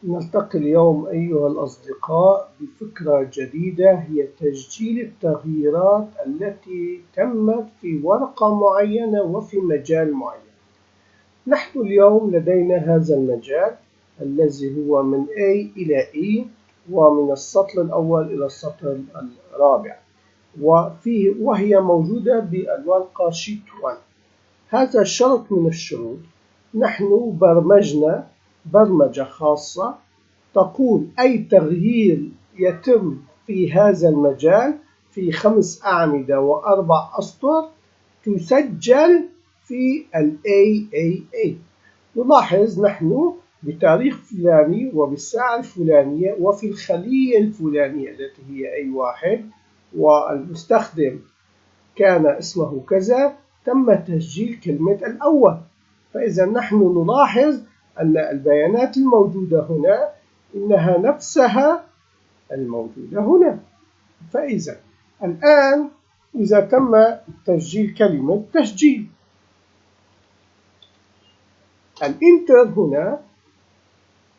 نلتقي اليوم أيها الأصدقاء بفكرة جديدة، هي تسجيل التغييرات التي تمت في ورقة معينة وفي مجال معين. نحن اليوم لدينا هذا المجال الذي هو من A إلى E، ومن السطر الأول إلى السطر الرابع، وهي موجودة بالورقة شيت 1. هذا شرط من الشروط. نحن برمجنا برمجة خاصة تقول أي تغيير يتم في هذا المجال في 5 أعمدة و4 أسطر تسجل في ال AAA. نلاحظ نحن بتاريخ فلاني وبالساعة الفلانية وفي الخلية الفلانية التي هي A1، والمستخدم كان اسمه كذا، تم تسجيل كلمة الأول. فإذا نحن نلاحظ أن البيانات الموجودة هنا إنها نفسها الموجودة هنا. فإذا الآن إذا تم تسجيل كلمة تسجيل الإنتر هنا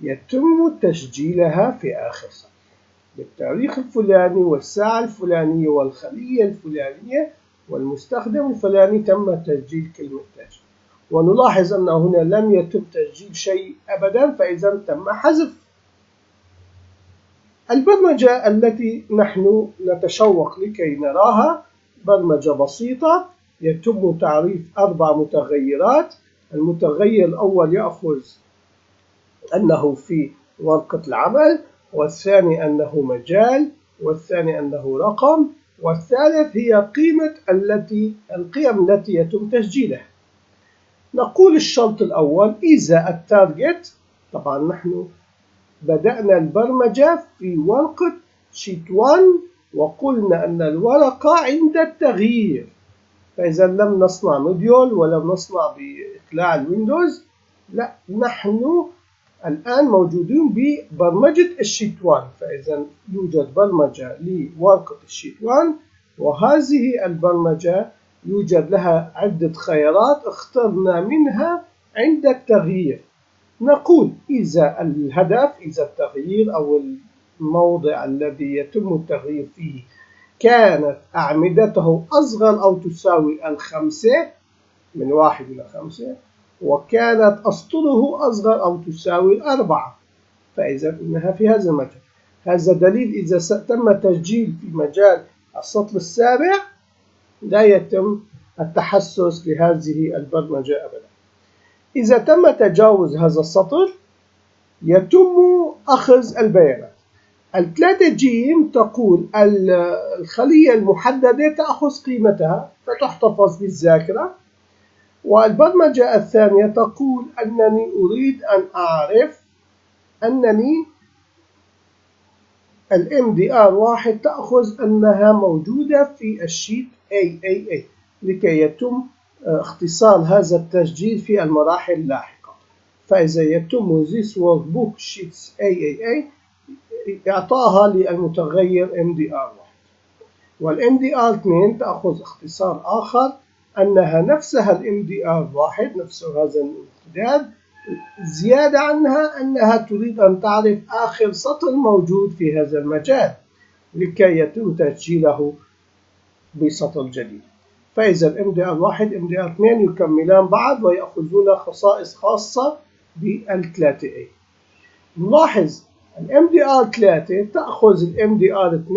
يتم تسجيلها في آخر سطر بالتاريخ الفلاني والساعة الفلانية والخلية الفلانية والمستخدم الفلاني تم تسجيل كلمة تسجيل. ونلاحظ أن هنا لم يتم تسجيل شيء أبدا، فإذا تم حذف. البرمجة التي نحن نتشوق لكي نراها برمجة بسيطة، يتم تعريف 4 متغيرات. المتغير الأول يأخذ أنه في ورقة العمل، والثاني أنه مجال، والثاني أنه رقم، والثالث هي القيم التي يتم تسجيلها. نقول الشرط الأول إذا التارجت، طبعا نحن بدأنا البرمجة في ورقة شيت 1 وقلنا أن الورقة عند التغيير، فإذا لم نصنع موديول ولم نصنع بإقلاع الويندوز، لا، نحن الآن موجودين ببرمجة الشيت 1. فإذا يوجد برمجة لورقة الشيت 1، وهذه البرمجة يوجد لها عدة خيارات اخترنا منها عند التغيير. نقول إذا الهدف، إذا التغيير أو الموضع الذي يتم التغيير فيه كانت أعمدته أصغر أو تساوي 5 من 1 إلى 5، وكانت أسطره أصغر أو تساوي 4، فإذا إنها في هذا المجال. هذا دليل إذا تم تسجيل في مجال السطر السابع لا يتم التحسس لهذه البرمجة أبدا. إذا تم تجاوز هذا السطر يتم أخذ البيانات. 3 جيم تقول الخلية المحددة تأخذ قيمتها فتحتفظ بالذاكرة. والبرمجة الثانية تقول أنني أريد أن أعرف أنني MDR1 تأخذ أنها موجودة في الشيت AAA لكي يتم اختصار هذا التسجيل في المراحل اللاحقة. فإذا يتم this workbook sheets AAA إعطاها للمتغير MDR1. والMDR2 تأخذ اختصار آخر أنها نفسها MDR1، نفس هذا الامتداد، زيادة عنها أنها تريد أن تعرف آخر سطر موجود في هذا المجال لكي يتم تسجيله بسطر جديد. فإذا MDR1 MDR2 يكملان بعض ويأخذون خصائص خاصة بال3A. نلاحظ MDR3 تأخذ MDR2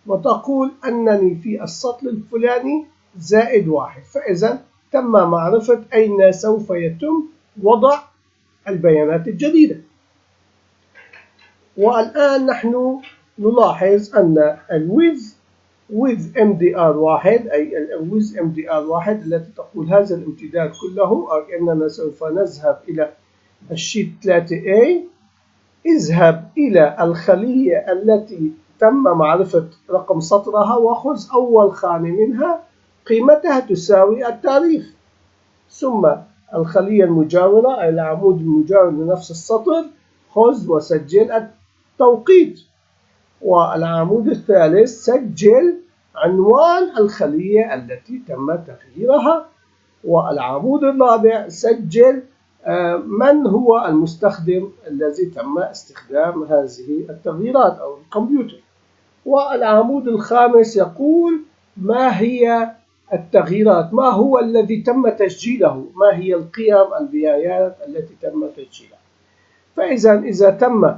وتقول أنني في السطر الفلاني زائد 1، فإذا تم معرفة أين سوف يتم وضع البيانات الجديدة. والآن نحن نلاحظ أن with MDR1 أي with MDR1 التي تقول هذا الامتداد كله، أو أننا سوف نذهب إلى الشيت 3A. اذهب إلى الخلية التي تم معرفة رقم سطرها وخذ أول خانة منها قيمتها تساوي التاريخ، ثم الخلية المجاورة أي العمود المجاور لنفس السطر خذ وسجل التوقيت، والعمود الثالث سجل عنوان الخلية التي تم تغييرها، والعمود الرابع سجل من هو المستخدم الذي تم استخدام هذه التغييرات أو الكمبيوتر. والعمود الخامس يقول ما هي التغييرات، ما هو الذي تم تسجيله، ما هي القيم البيانات التي تم تسجيلها. فإذا تم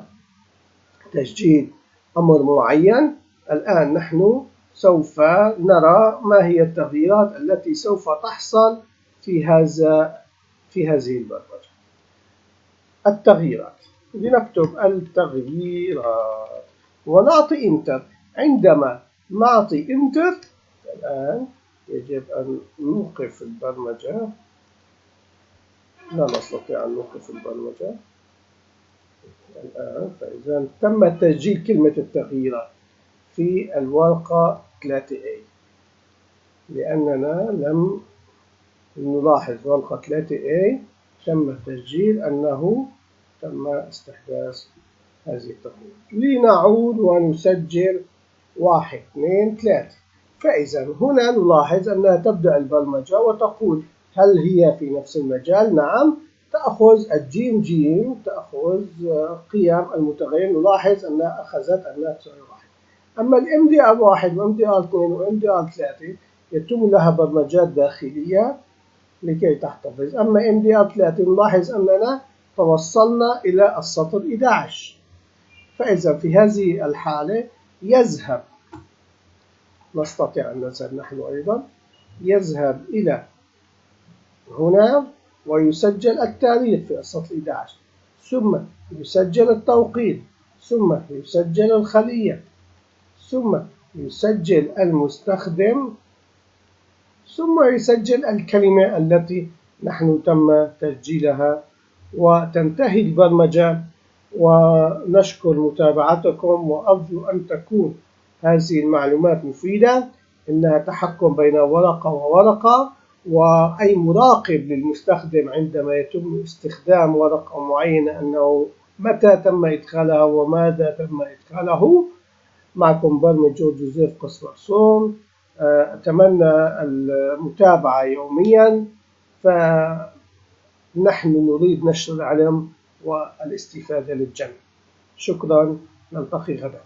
تسجيل أمر معين، الآن نحن سوف نرى ما هي التغييرات التي سوف تحصل في هذه البرمجة. التغييرات، لنكتب التغييرات ونعطي انتر. عندما نعطي انتر الآن يجب أن نوقف البرمجة، لا نستطيع أن نوقف البرمجة الآن. فإذا تم تسجيل كلمة التغييرات في الورقة 3A، لأننا لم نلاحظ ورقة 3A تم تسجيل أنه تم استحداث هذه التغييرات. لنعود ونسجل 1 2 3. فإذا هنا نلاحظ أنها تبدأ البرمجة وتقول هل هي في نفس المجال؟ نعم. تأخذ الجيم جيم، تأخذ قيم المتغير، نلاحظ أنها أخذت أنها تساوي 1. أما MDR1 وMDR2 وMDR3 يتم لها برمجات داخلية لكي تحتفظ. أما MDR3 نلاحظ أننا توصلنا إلى السطر 11. فإذا في هذه الحالة يذهب، نستطيع أن نذهب نحن أيضا، يذهب إلى هنا ويسجل التاريخ في السطر 11، ثم يسجل التوقيت، ثم يسجل الخلية، ثم يسجل المستخدم، ثم يسجل الكلمة التي نحن تم تسجيلها، وتنتهي البرمجة. ونشكر متابعتكم، وأرجو أن تكون هذه المعلومات مفيدة. إنها تحكم بين ورقة وورقة، وأي مراقب للمستخدم عندما يتم استخدام ورقة معينة أنه متى تم إدخالها وماذا تم إدخاله. معكم برمج جوزيف قص مرسوم. أتمنى المتابعة يوميا، فنحن نريد نشر العلم والاستفادة للجميع. شكرا، نلتقي غدا.